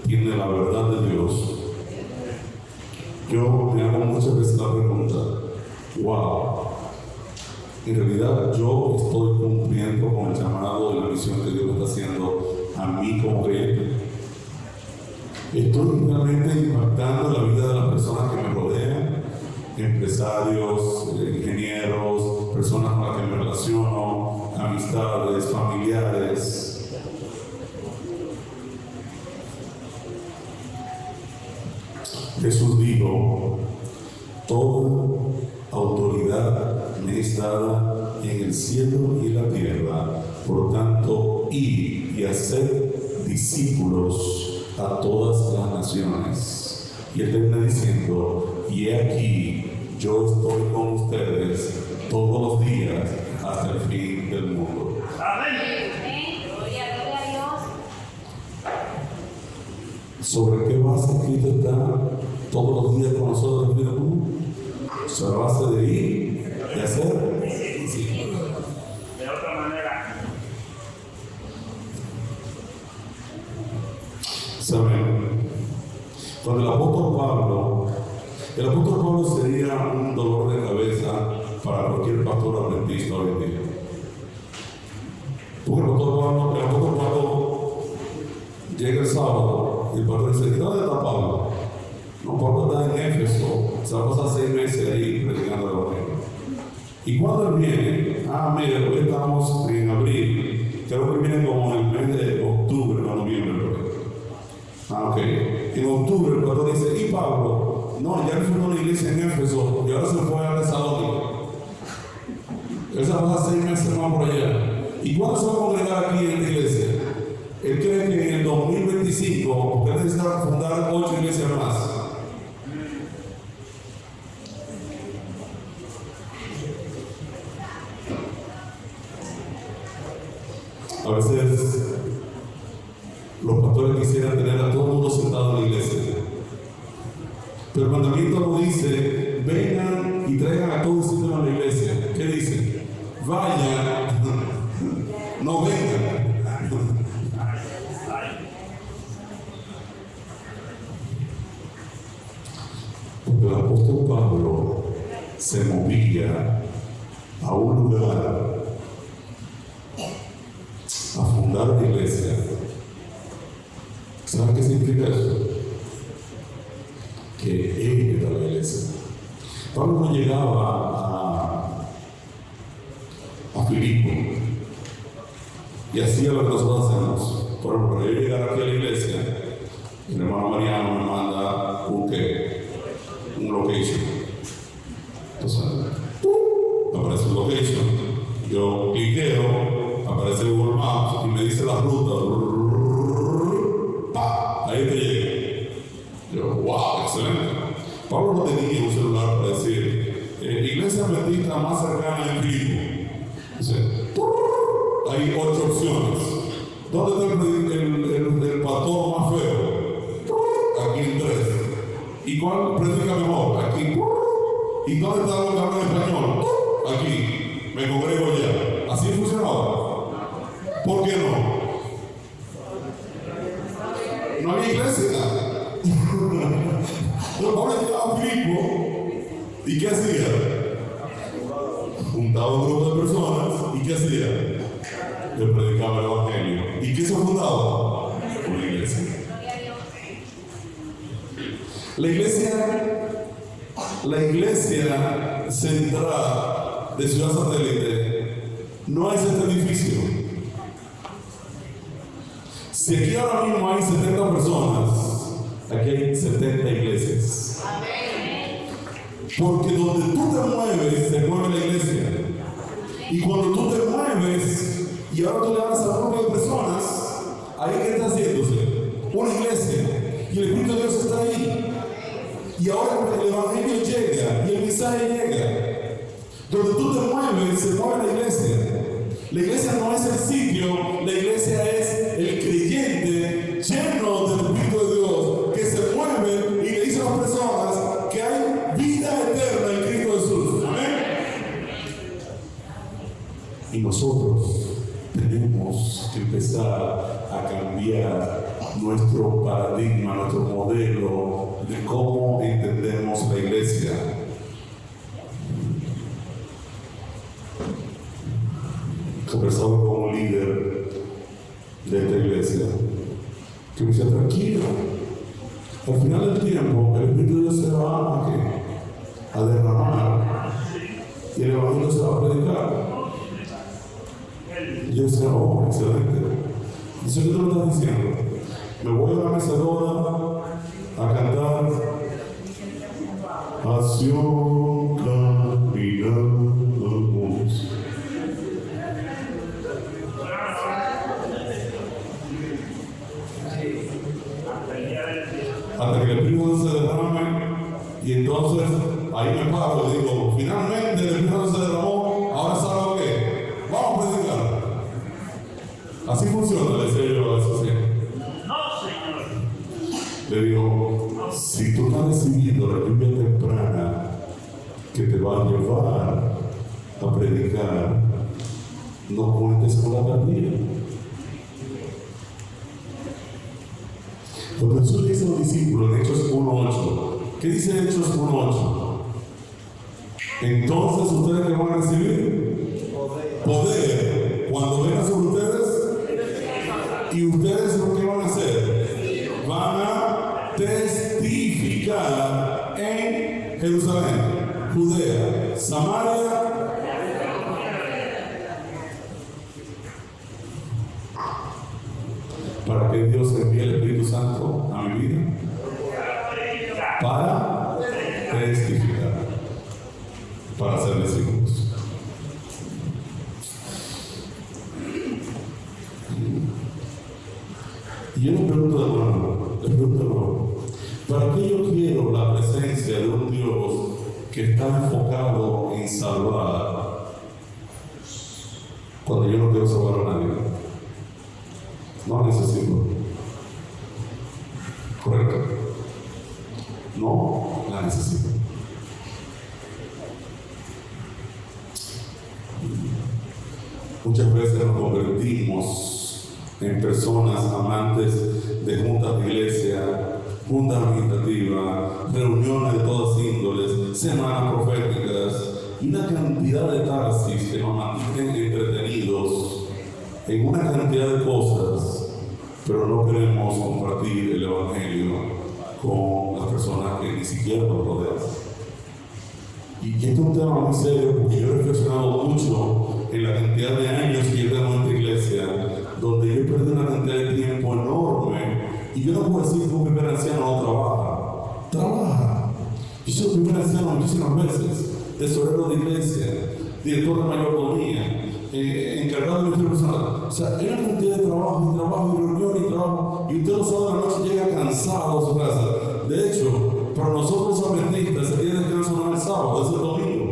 tiene la verdad de Dios. Yo me hago muchas veces la pregunta, wow, en realidad yo estoy cumpliendo con el llamado y la misión que Dios me está haciendo a mí como creyente. Estoy realmente impactando la vida de las personas que me rodean, empresarios, ingenieros, personas con las que me relaciono, amistades, familiares. Jesús dijo, toda autoridad me es dada en el cielo y en la tierra, por tanto, id y hacer discípulos a todas las naciones. Y él termina diciendo, y he aquí, yo estoy con ustedes todos los días hasta el fin del mundo. Amén. Gloria a Dios. ¿Sobre qué base Cristo está todos los días con nosotros en el fin del mundo? Sobre la base de ir, de hacer. De otra manera. ¿Saben? Cuando el apóstol Pablo sería un dolor de cabeza para cualquier pastor adventista hoy en día. Porque el apóstol Pablo llega el sábado y el pastor dice, ¿dónde está Pablo? No, Pablo está en Éfeso, se va a pasar 6 meses ahí predicando el evangelio. Y cuando él viene, mire, hoy estamos en abril, creo que viene como en el mes de octubre o noviembre. Ok. En octubre el pastor dice, ¿y Pablo? No, ya él fundó una iglesia en Éfeso y ahora se fue a Tesalónica. Él se va a pasar 6 meses más por allá. ¿Y cuándo se va a congregar aquí en la iglesia? Él cree que en el 2025 usted necesita fundar 8 iglesias más. A veces los pastores quisieran tener a todo el mundo sentado en la iglesia. Pero el mandamiento no dice, vengan y traigan a todos sentados a la iglesia. ¿Qué dice? Vayan, no vengan. Porque el apóstol Pablo se movía a un lugar a fundar una iglesia. ¿Saben qué significa eso? Que él era la iglesia. Pablo no llegaba a Filipo y hacía lo que nosotros hacemos. Por ejemplo, para yo llegar aquí a la iglesia, el hermano Mariano me manda un location. Entonces, aparece un location. Yo cliqueo, aparece Google Maps y me dice la ruta. Ahí te llega. Yo, wow, excelente. Pablo no tenía un celular para decir, iglesia adventista más cercana en Filipo. Hay 8 opciones. ¿Dónde está el pastor más feo? Aquí en 3. ¿Y cuál predica mejor? Aquí. ¿Y dónde está los que hablan español? Aquí. Me congrego ya. ¿Así funcionaba? ¿Por qué no? No había iglesia. Pero Pablo llegaba a Filipo y ¿qué hacía? Juntaba un grupo de personas y ¿qué hacía? Le predicaba el evangelio. ¿Y qué se fundaba? Una iglesia. La iglesia central de Ciudad Satélite no es este edificio. Si aquí ahora mismo hay 70 personas, aquí hay 70 iglesias. Porque donde tú te mueves, se mueve la iglesia. Y cuando tú te mueves y ahora tú le hablas a un grupo de personas, ahí ¿qué está haciéndose? Una iglesia. Y el Espíritu de Dios está ahí. Y ahora el Evangelio llega y el mensaje llega. Donde tú te mueves, se mueve la iglesia. La iglesia no es el sitio, la iglesia es el creyente lleno del Espíritu de Dios que se mueve y le dice a las personas que hay vida eterna en Cristo Jesús. Amén. Y nosotros tenemos que empezar a cambiar nuestro paradigma, nuestro modelo de cómo entendemos la iglesia. Conversaba con un líder de esta iglesia que me decía, tranquilo, al final del tiempo el Espíritu de Dios se va a derramar y el Evangelio se va a predicar. Y yo decía, oh, excelente. Dice, ¿qué tú me estás diciendo? Me voy a la mecedora a cantar hacia un caminamos. Hasta que el Espíritu se derrame, y entonces ahí me paro y digo, finalmente el Espíritu se derramó, ahora ¿sabes qué? Vamos a predicar. Así funciona, le decía yo a eso, ¿sí? No, Señor. Le digo, si tú no has recibido la lluvia temprana que te va a llevar a predicar, no cuentes con la tardía. Cuando Jesús le dice a los discípulos en Hechos 1:8, ¿qué dice Hechos 1:8? Entonces ustedes que van a recibir poder cuando venga sobre ustedes, y ustedes lo que van a hacer, van a testificar en Jerusalén, Judea, Samaria, para que Dios envíe el Espíritu Santo a mi vida, para testificar, para hacer discípulos. Y yo le pregunto de nuevo, ¿para qué yo quiero la presencia de un Dios que está enfocado en salvar cuando yo no quiero salvar a nadie? No necesito. Correcto. No la necesito. Muchas veces nos convertimos en personas amantes de juntas de iglesia, juntas administrativas, reuniones de todas índoles, semanas proféticas y una cantidad de taxis que nos mantienen entretenidos en una cantidad de cosas, pero no queremos compartir el Evangelio con las personas que ni siquiera nos rodean. Y esto es un tema muy serio porque yo he reflexionado mucho en la cantidad de años que yo tengo en esta iglesia, donde yo he perdido una cantidad de tiempo enorme. Y yo no puedo decir que un primer anciano no trabaja. Trabaja. Yo soy un primer anciano muchísimas veces, tesorero de iglesia, director de mayordomía, encargado de nuestra persona. O sea, hay una cantidad de trabajo, y reunión y trabajo, y usted los sábados de la noche llega cansado a su casa. De hecho, para nosotros los adventistas, el día de descanso no es el sábado, es el domingo.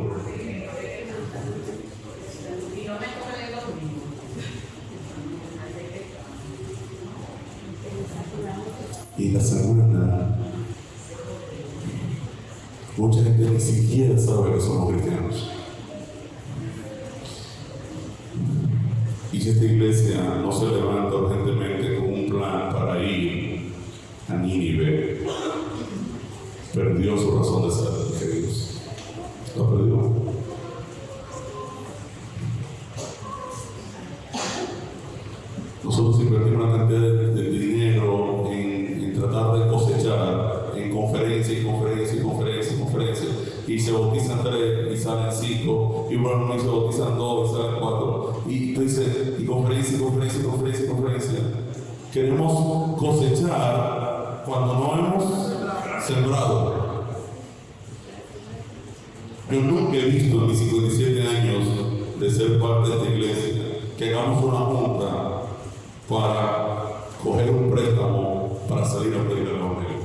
Y la semana, mucha gente ni siquiera sabe que somos cristianos. Y si esta iglesia no se levanta urgentemente con un plan para ir a Nínive, perdió su razón de ser, queridos. Lo perdió. Nosotros invertimos una cantidad de dinero en tratar de cosechar en conferencia, y se bautizan 3 y salen 5, y bueno, y se bautizan 2 y salen 4, y tú dices, y conferencia. Queremos cosechar cuando no hemos sembrado. Yo nunca he visto en mis 57 años de ser parte de esta iglesia que hagamos una junta para coger un préstamo para salir a predicar el evangelio.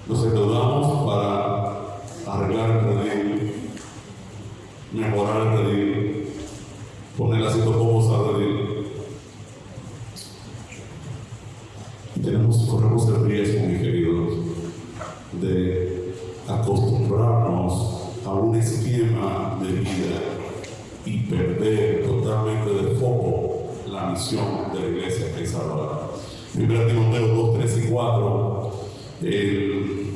Nos endeudamos para arreglar el redil, mejorar el redil, poner asientos cómodos al redil. Corremos el riesgo, mis queridos, de acostumbrarnos a un esquema de vida y perder totalmente de foco la misión de la iglesia que es salvada. 1 Timoteo 2, 3 y 4, el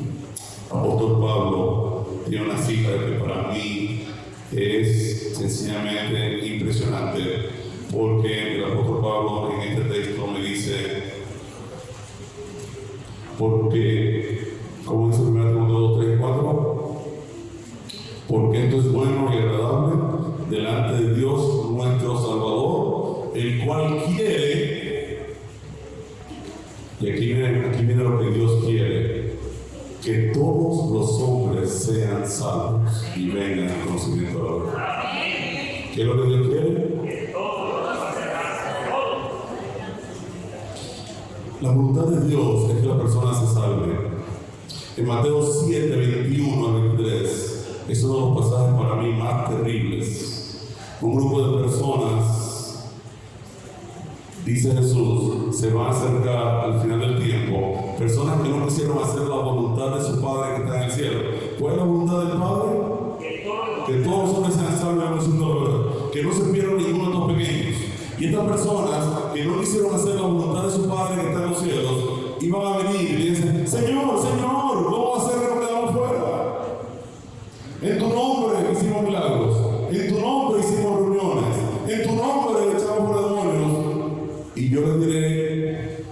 apóstol Pablo tiene una cita que para mí es sencillamente impresionante, porque el apóstol Pablo en este texto me dice, porque, como dice 1 Timoteo 2, 3 y 4, porque esto es bueno y agradable delante de Dios nuestro Salvador, el cual quiere, y aquí viene lo que Dios quiere, que todos los hombres sean salvos y vengan al conocimiento de la verdad. ¿Qué es lo que Dios quiere? La voluntad de Dios es que la persona se salve. En Mateo 7, 21 al 23, es uno de los pasajes para mí más terribles. Un grupo de personas, dice Jesús, se va a acercar al final del tiempo. Personas que no quisieron hacer la voluntad de su Padre que está en el cielo. ¿Cuál es la voluntad del Padre? Que todos los hombres sean salvos y conociendo la verdad. Que no se pierda ninguno de los pequeños. Y estas personas que no quisieron hacer la voluntad de su Padre que está en los cielos, iban a venir y dicen, Señor, Señor, ¿cómo va a ser que nos quedamos fuera? En tu nombre hicimos milagros, en tu nombre hicimos reuniones, en tu nombre echamos fuera demonios. Y yo les diré,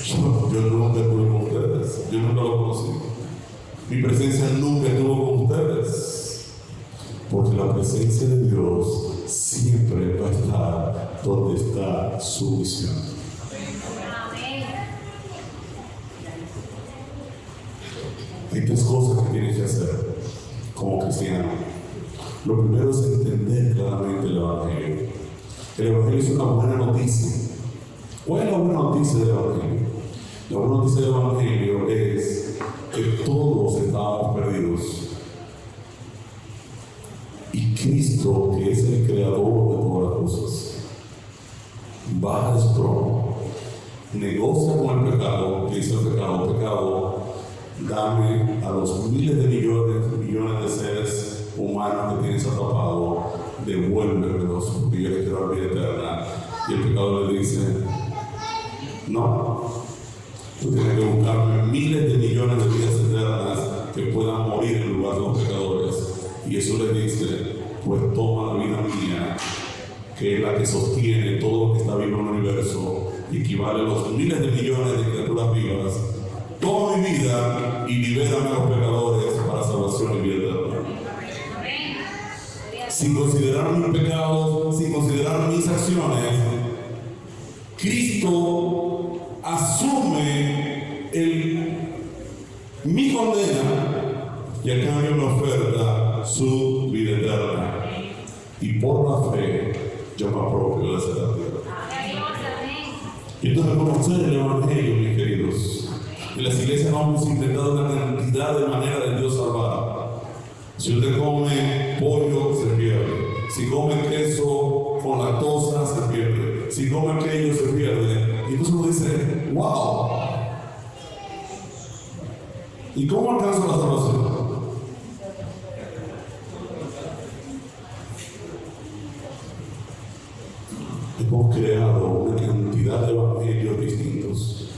yo nunca estuve con ustedes, yo nunca lo conocí. Mi presencia nunca estuvo con ustedes. Porque la presencia de Dios siempre va a estar donde está su visión. Hay tres cosas que tienes que hacer como cristiano. Lo primero es entender claramente el Evangelio. El Evangelio es una buena noticia. ¿Cuál es la buena noticia del Evangelio? La buena noticia del Evangelio es que todos estábamos perdidos. Y Cristo, que es el creador de todas las cosas, baja de su trono, negocia con el pecado, que dice el pecado, pecado, dame a los miles de millones de seres humanos que tienes atrapados, devuélvemelos, porque yo les quiero la vida eterna. Y el pecado le dice, no, tú tienes que buscarme miles de millones de vidas eternas que puedan morir en lugar de los pecadores. Y Jesús le dice, pues toma la vida mía, que es la que sostiene todo lo que está vivo en el universo, y equivale a los miles de millones de criaturas vivas. Toma mi vida y libérame a los pecadores para salvación y vida eterna. Sin considerar mis pecados, sin considerar mis acciones, Cristo asume mi condena y a cambio me oferta su vida eterna. Y por la fe yo me apropio de esa tierra. Y entonces conocer el Evangelio, mis queridos. En las iglesias no hemos inventado una cantidad de maneras de Dios salvar. Si usted come pollo, se pierde. Si come queso con lactosa, se pierde. Si come aquello, se pierde. Y entonces uno dice, wow. ¿Y cómo alcanzo la salvación? Hemos creado una cantidad de evangelios distintos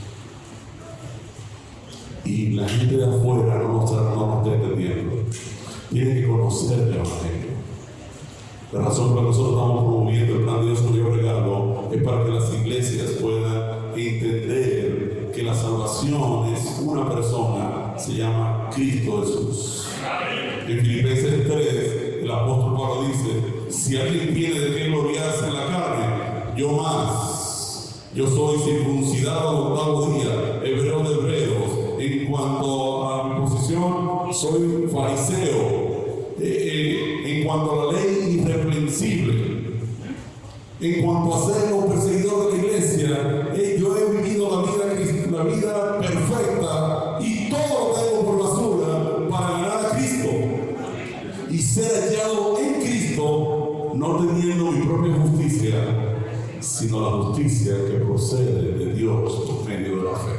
y la gente de afuera no nos está entendiendo. Tiene que conocer el evangelio. La razón por la que nosotros estamos promoviendo el plan de Dios que yo regalo es para que las iglesias puedan entender que la salvación es una persona, se llama Cristo Jesús. En Filipenses 3, el apóstol Pablo dice, si alguien tiene de qué gloriarse en la carne, yo más. Yo soy circuncidado al octavo día, hebreo de hebreos. En cuanto a mi posición, soy fariseo. En cuanto a la ley, irreprensible. En cuanto a ser un perseguidor de la iglesia, yo he vivido la vida perfecta y todo lo tengo por basura para ganar a Cristo y ser hallado en Cristo, no teniendo mi propia justicia, sino la justicia que procede de Dios por medio de la fe.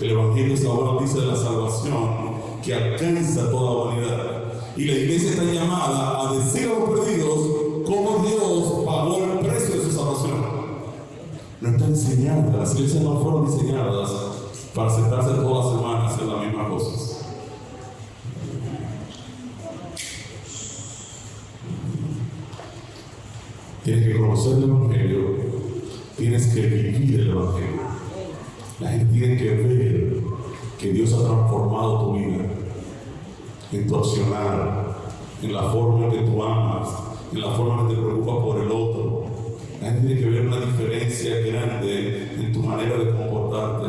El Evangelio es la buena noticia de la salvación que alcanza toda humanidad. Y la iglesia está llamada a decir a los perdidos cómo Dios pagó el precio de su salvación. No está diseñada, las iglesias no fueron diseñadas para sentarse todas las semanas en las mismas cosas. Tienes que conocer el Evangelio, tienes que vivir el Evangelio. La gente tiene que ver que Dios ha transformado tu vida, en tu accionar, en la forma en que tú amas, en la forma en que te preocupas por el otro. La gente tiene que ver una diferencia grande en tu manera de comportarte,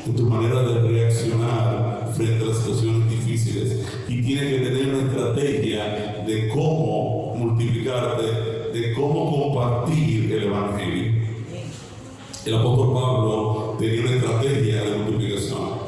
en tu manera de reaccionar frente a las situaciones difíciles. Y tiene que tener una estrategia de cómo multiplicarte, de cómo compartir el Evangelio. El apóstol Pablo tenía una estrategia de multiplicación.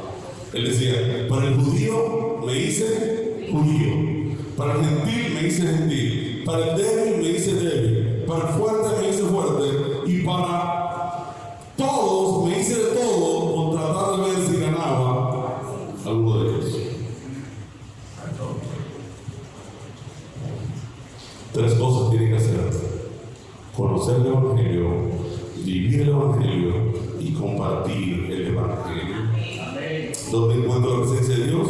Él decía, para el judío me hice judío, para el gentil me hice gentil, para el débil me hice débil, para el fuerte me hice fuerte, y para todos me hice de todo con tratar de ver si ganaba alguno de ellos. Tres cosas tienen que hacer: conocer el Evangelio, vivir el Evangelio y compartir el Evangelio. ¿Dónde encuentro la presencia de Dios?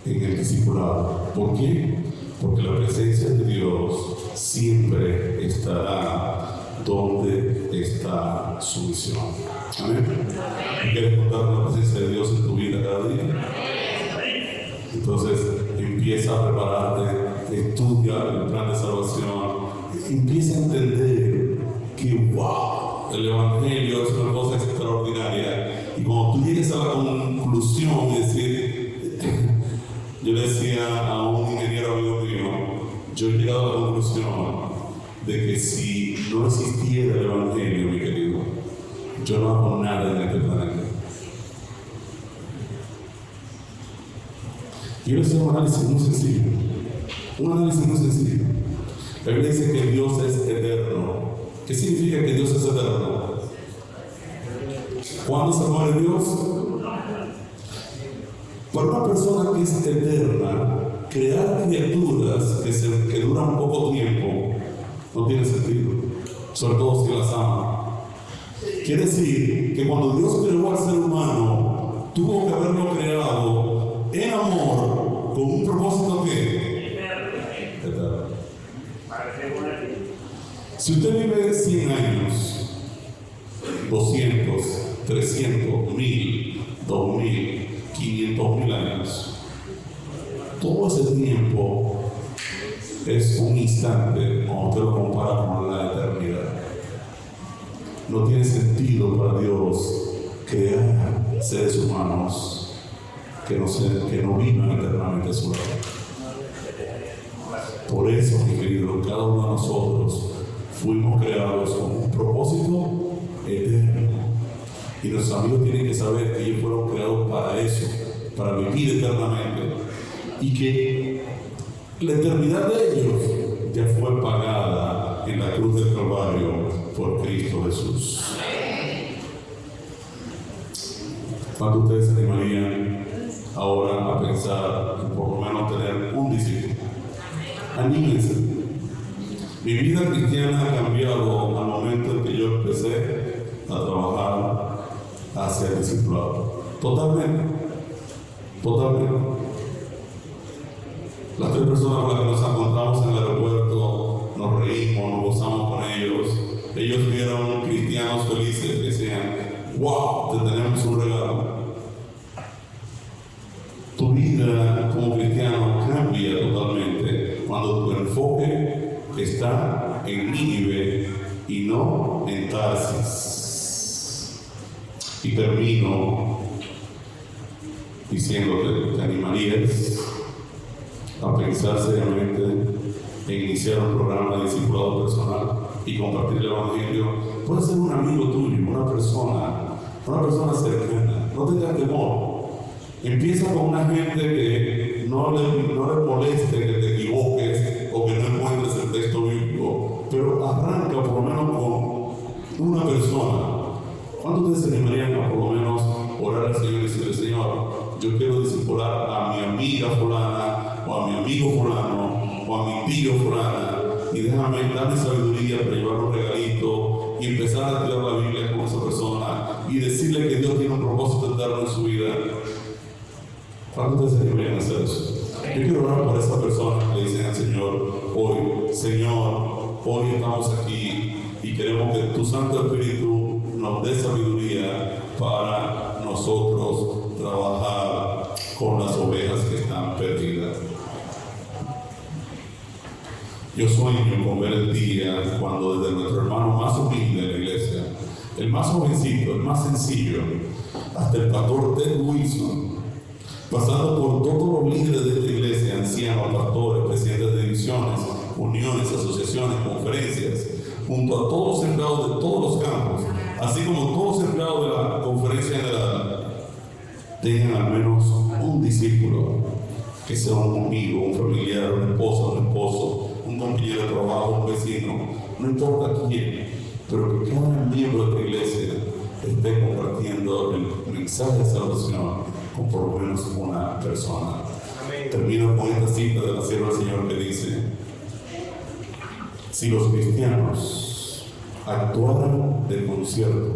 En el discipulado. ¿Por qué? Porque la presencia de Dios siempre estará donde está su misión. Amén. ¿Quieres contar con la presencia de Dios en tu vida cada día? Entonces empieza a prepararte, estudia el plan de salvación, empieza a entender que wow, el Evangelio es una cosa extraordinaria. Y cuando tú llegues a la conclusión de decir, yo le decía a un ingeniero amigo mío, yo he llegado a la conclusión de que si no existiera el Evangelio, mi querido, yo no hago nada en este planeta. Quiero hacer un análisis muy sencillo. La Biblia dice que Dios es eterno. ¿Qué significa que Dios es eterno? ¿Cuándo se muere Dios? Para una persona que es eterna, crear criaturas que duran poco tiempo no tiene sentido, sobre todo si las ama. Quiere decir que cuando Dios creó al ser humano, tuvo que haberlo creado en amor, con un propósito que eterno. Si usted vive 100 años, 200, 300, 1000, 2000, 500,000 años, todo ese tiempo es un instante cuando usted lo compara con la eternidad. No tiene sentido para Dios crear seres humanos que no vivan eternamente a su lado. Por eso, mi querido, cada uno de nosotros fuimos creados con un propósito eterno. Y nuestros amigos tienen que saber que ellos fueron creados para eso, para vivir eternamente. Y que la eternidad de ellos ya fue pagada en la cruz del Calvario por Cristo Jesús. ¿Cuántos de ustedes se animarían ahora a pensar en por lo menos tener un discípulo? Anímense. Mi vida cristiana ha cambiado al momento en que yo empecé a trabajar hacia el discipulado. Totalmente. Las 3 personas con las que nos encontramos en el aeropuerto, nos reímos, nos gozamos con ellos. Ellos vieron cristianos felices que decían, wow, te tenemos un regalo. Tu vida como cristiano cambia totalmente cuando tu enfoque está en Nínive y no en Tarsis. Y termino diciéndote, ¿te animarías a pensar seriamente en iniciar un programa de discipulado personal y compartir el Evangelio? Puede ser un amigo tuyo, una persona cercana. No tengas temor. Empieza con una gente que no le moleste que te equivoques o que no encuentres el texto bíblico, pero arranca por lo menos con una persona. ¿Cuántos se animarían a por lo menos orar al Señor y decirle, Señor, yo quiero discipular a mi amiga fulana, o a mi amigo fulano, o a mi tío fulana, y dame sabiduría para llevar un regalito y empezar a estudiar la Biblia con esa persona y decirle que Dios tiene un propósito eterno en su vida? ¿Cuántos se animarían a hacer eso? Yo quiero orar por esa persona que le dicen al Señor hoy, Señor, hoy estamos aquí y queremos que tu Santo Espíritu nos dé sabiduría para nosotros trabajar con las ovejas que están perdidas. Yo sueño con ver el día cuando desde nuestro hermano más humilde de la iglesia, el más jovencito, el más sencillo, hasta el pastor Ted Wilson, pasando por todos los líderes de esta iglesia, ancianos, pastores, presidentes de divisiones, uniones, asociaciones, conferencias, junto a todos los empleados de todos los campos, así como todos los empleados de la conferencia general, tengan al menos un discípulo, que sea un amigo, un familiar, una esposa, un esposo, un compañero de trabajo, un vecino, no importa quién, pero que cada miembro de esta iglesia esté compartiendo el mensaje de salvación con por lo menos una persona. Amén. Termino con esta cita de la sierva del Señor que dice: si los cristianos actuaran de concierto,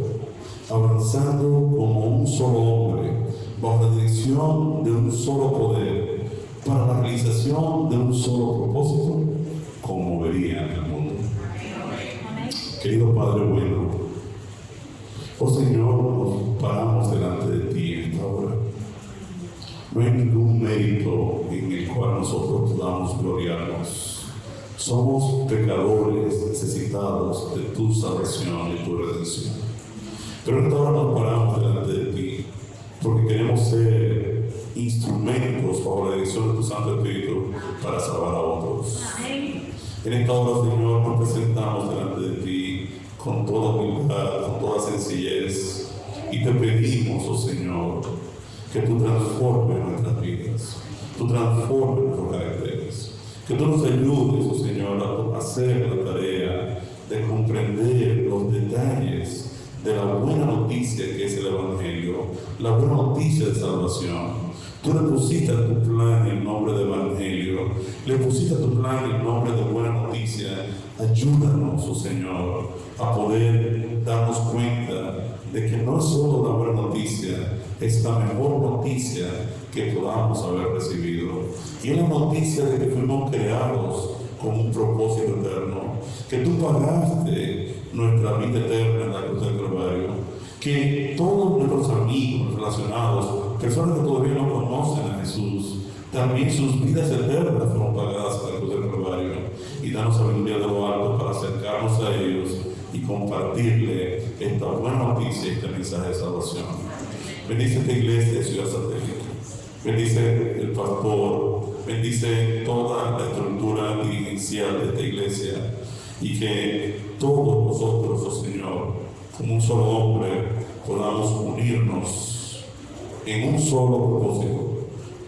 avanzando como un solo hombre, bajo la dirección de un solo poder, para la realización de un solo propósito, conmoverían el mundo. Querido Padre bueno, oh Señor, nos paramos delante de ti en esta hora. No hay ningún mérito en el cual nosotros podamos gloriarnos. Somos pecadores necesitados de tu salvación y tu redención. Pero en esta hora nos paramos delante de ti porque queremos ser instrumentos bajo la dirección de tu Santo Espíritu para salvar a otros. En esta hora, Señor, nos presentamos delante de ti con toda humildad, con toda sencillez, y te pedimos, oh Señor, que tú transformes nuestras vidas, tú transformes nuestros caracteres, que tú nos ayudes, oh Señor, a hacer la tarea de comprender los detalles de la buena noticia que es el Evangelio, la buena noticia de salvación. Tú le pusiste a tu plan el nombre de Evangelio, le pusiste a tu plan el nombre de buena noticia. Ayúdanos, oh Señor, a poder darnos cuenta de que no es solo la buena noticia, es la mejor noticia que podamos haber recibido. Y es la noticia de que fuimos creados con un propósito eterno, que tú pagaste nuestra vida eterna en la cruz del Calvario, que todos nuestros amigos relacionados, personas que todavía no conocen a Jesús, también sus vidas eternas fueron pagadas en la cruz del Calvario, y danos sabiduría de lo alto para acercarnos a ellos y compartirle esta buena noticia, este mensaje de salvación. Bendice esta iglesia de Ciudad Satélite, bendice el pastor, bendice toda la estructura dirigencial de esta iglesia, y que todos nosotros, oh Señor, como un solo hombre, podamos unirnos en un solo propósito,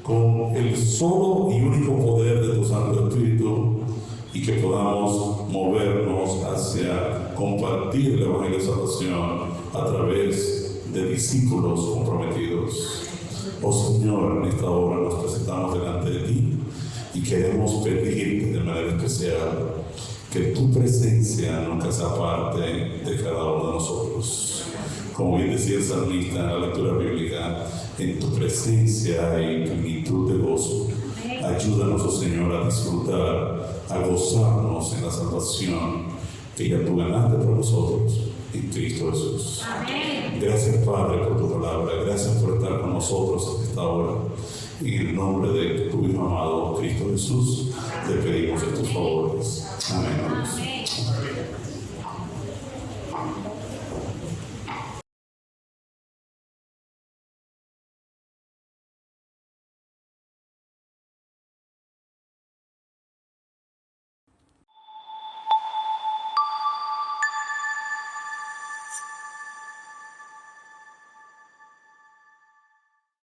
con el solo y único poder de tu Santo Espíritu, y que podamos movernos hacia compartir el Evangelio de Salvación a través de discípulos comprometidos. Oh Señor, en esta hora nos presentamos delante de ti y queremos pedirte de manera especial que tu presencia nunca se aparte de cada uno de nosotros. Como bien decía el salmista en la lectura bíblica, en tu presencia hay plenitud de gozo. Ayúdanos, oh Señor, a disfrutar, a gozarnos en la salvación que ya tú ganaste por nosotros en Cristo Jesús. Amén. Gracias, Padre, por tu palabra. Gracias por estar con nosotros en esta hora. En el nombre de tu Hijo amado, Cristo Jesús, te pedimos estos favores. Amén. Amén. Permíteme.